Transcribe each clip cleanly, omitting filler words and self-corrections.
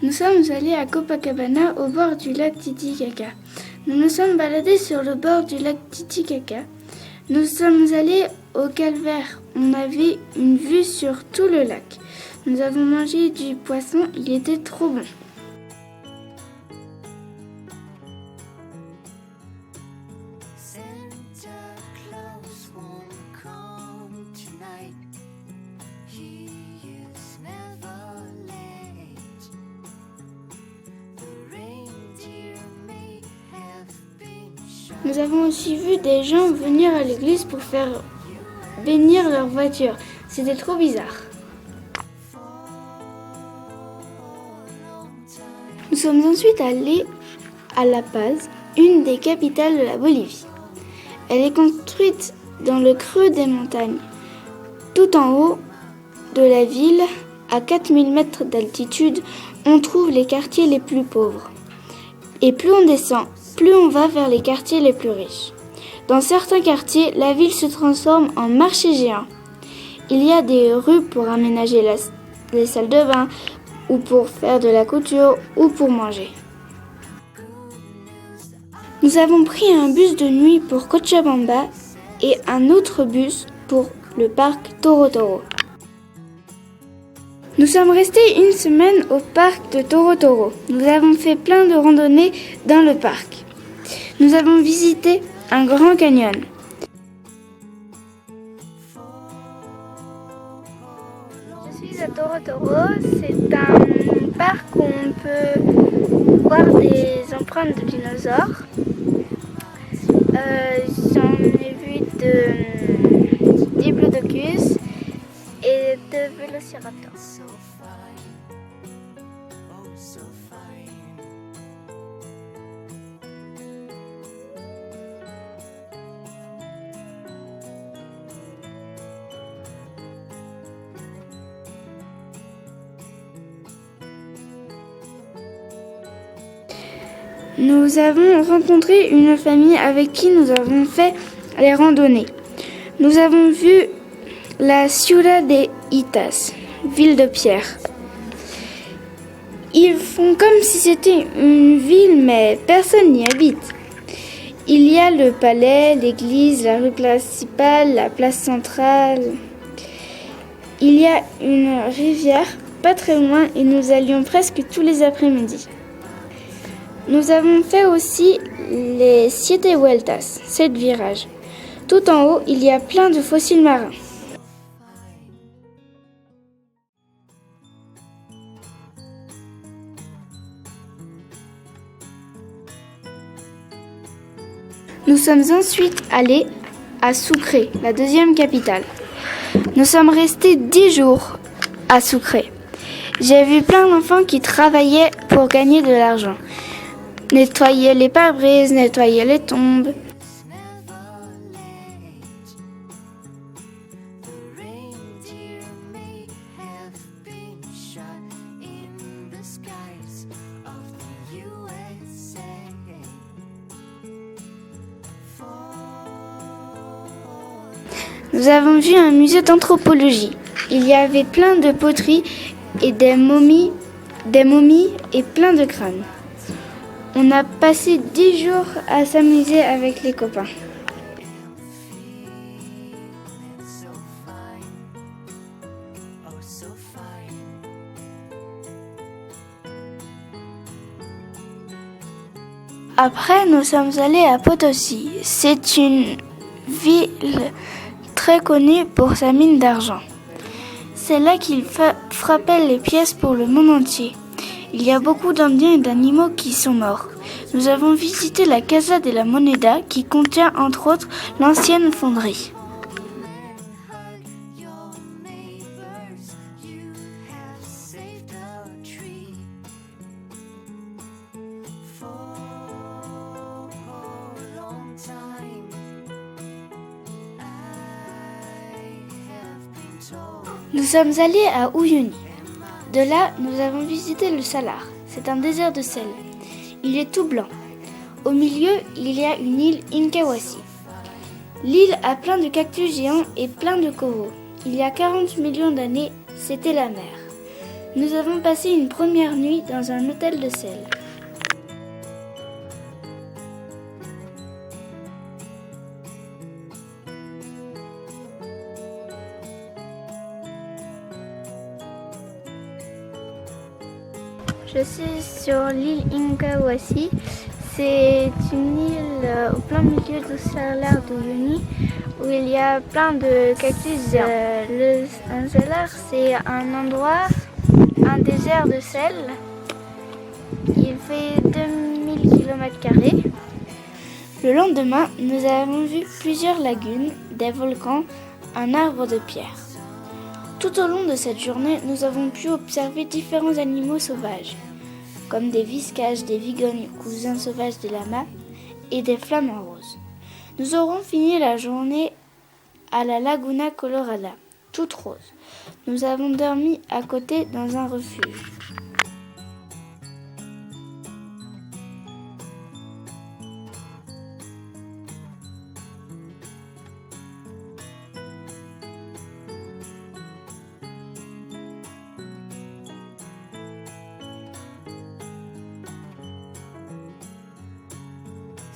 Nous sommes allés à Copacabana au bord du lac Titicaca. Nous nous sommes baladés sur le bord du lac Titicaca. Nous sommes allés au calvaire. On avait une vue sur tout le lac. Nous avons mangé du poisson, il était trop bon. Nous avons aussi vu des gens venir à l'église pour faire bénir leur voiture. C'était trop bizarre. Nous sommes ensuite allés à La Paz, une des capitales de la Bolivie. Elle est construite dans le creux des montagnes. Tout en haut de la ville, à 4000 mètres d'altitude, on trouve les quartiers les plus pauvres. Et plus on descend, plus on va vers les quartiers les plus riches. Dans certains quartiers, la ville se transforme en marché géant. Il y a des rues pour aménager les salles de bain, ou pour faire de la couture, ou pour manger. Nous avons pris un bus de nuit pour Cochabamba et un autre bus pour le parc Toro Toro. Nous sommes restés une semaine au parc de Toro Toro. Nous avons fait plein de randonnées dans le parc. Nous avons visité un grand canyon. Je suis à Toro Toro. C'est un parc où on peut voir des empreintes de dinosaures. J'en ai vu de Diplodocus et de Velociraptor. Nous avons rencontré une famille avec qui nous avons fait les randonnées. Nous avons vu la Ciudad de Itas, ville de pierre. Ils font comme si c'était une ville, mais personne n'y habite. Il y a le palais, l'église, la rue principale, la place centrale. Il y a une rivière pas très loin et nous allions presque tous les après-midi. Nous avons fait aussi les 7 vueltas, 7 virages. Tout en haut, il y a plein de fossiles marins. Nous sommes ensuite allés à Sucre, la deuxième capitale. Nous sommes restés 10 jours à Sucre. J'ai vu plein d'enfants qui travaillaient pour gagner de l'argent. Nettoyer les pare-brises, nettoyer les tombes. Nous avons vu un musée d'anthropologie. Il y avait plein de poteries et des momies et plein de crânes. On a passé 10 jours à s'amuser avec les copains. Après, nous sommes allés à Potosi. C'est une ville très connue pour sa mine d'argent. C'est là qu'il frappait les pièces pour le monde entier. Il y a beaucoup d'Indiens et d'animaux qui sont morts. Nous avons visité la Casa de la Moneda qui contient entre autres l'ancienne fonderie. Nous sommes allés à Uyuni. De là, nous avons visité le Salar. C'est un désert de sel. Il est tout blanc. Au milieu, il y a une île Inkawasi. L'île a plein de cactus géants et plein de coraux. Il y a 40 millions d'années, c'était la mer. Nous avons passé une première nuit dans un hôtel de sel. Je suis sur l'île Inkawasi. C'est une île au plein milieu de l'océan d'Uyuni où il y a plein de cactus. Un seller, c'est un endroit, un désert de sel. Il fait 2000 km². Le lendemain, nous avons vu plusieurs lagunes, des volcans, un arbre de pierre. Tout au long de cette journée, nous avons pu observer différents animaux sauvages, comme des viscages, des vigognes, cousins sauvages des lamas, et des flamants roses. Nous aurons fini la journée à la Laguna Colorada, toute rose. Nous avons dormi à côté dans un refuge.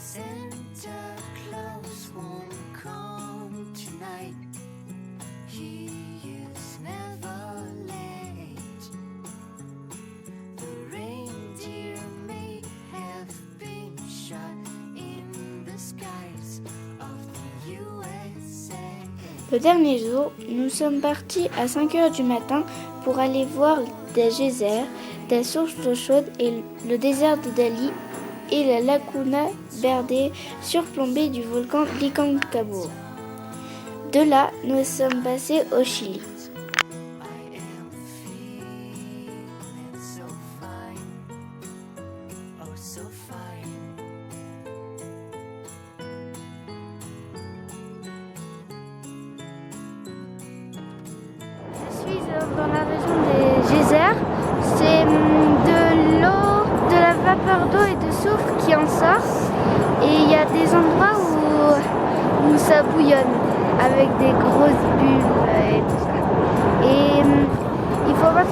Santa Claus won't come tonight. He is never late. The reindeer may have been shot in the skies of the USA. Le dernier jour, nous sommes partis à 5 heures du matin pour aller voir des geysers, des sources d'eau chaude et le désert de Dali et la Laguna Verde surplombée du volcan Licancabur. De là, nous sommes passés au Chili. I am feeling so fine, oh so fine. Je suis dans la région des geysers. C'est de l'eau, de la vapeur d'eau et de soufre qui en sort. Et il y a des endroits où ça bouillonne avec des grosses bulles et tout ça. Et il faut pas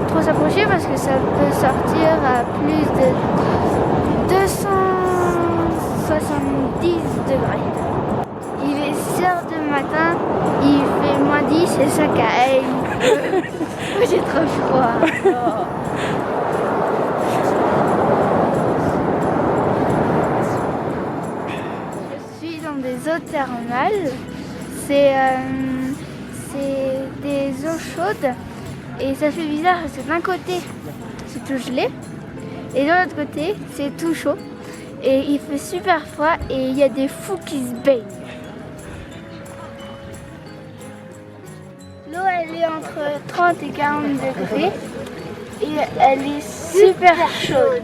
trop s'approcher parce que ça peut sortir à plus de 270 degrés. Il est 6 heures du matin, il fait moins 10 et ça caille. J'ai trop froid. Je suis dans des eaux thermales. C'est des eaux chaudes et ça fait bizarre parce que d'un côté c'est tout gelé et de l'autre côté c'est tout chaud et il fait super froid et il y a des fous qui se baignent. L'eau elle est entre 30 et 40 degrés et elle est super chaude.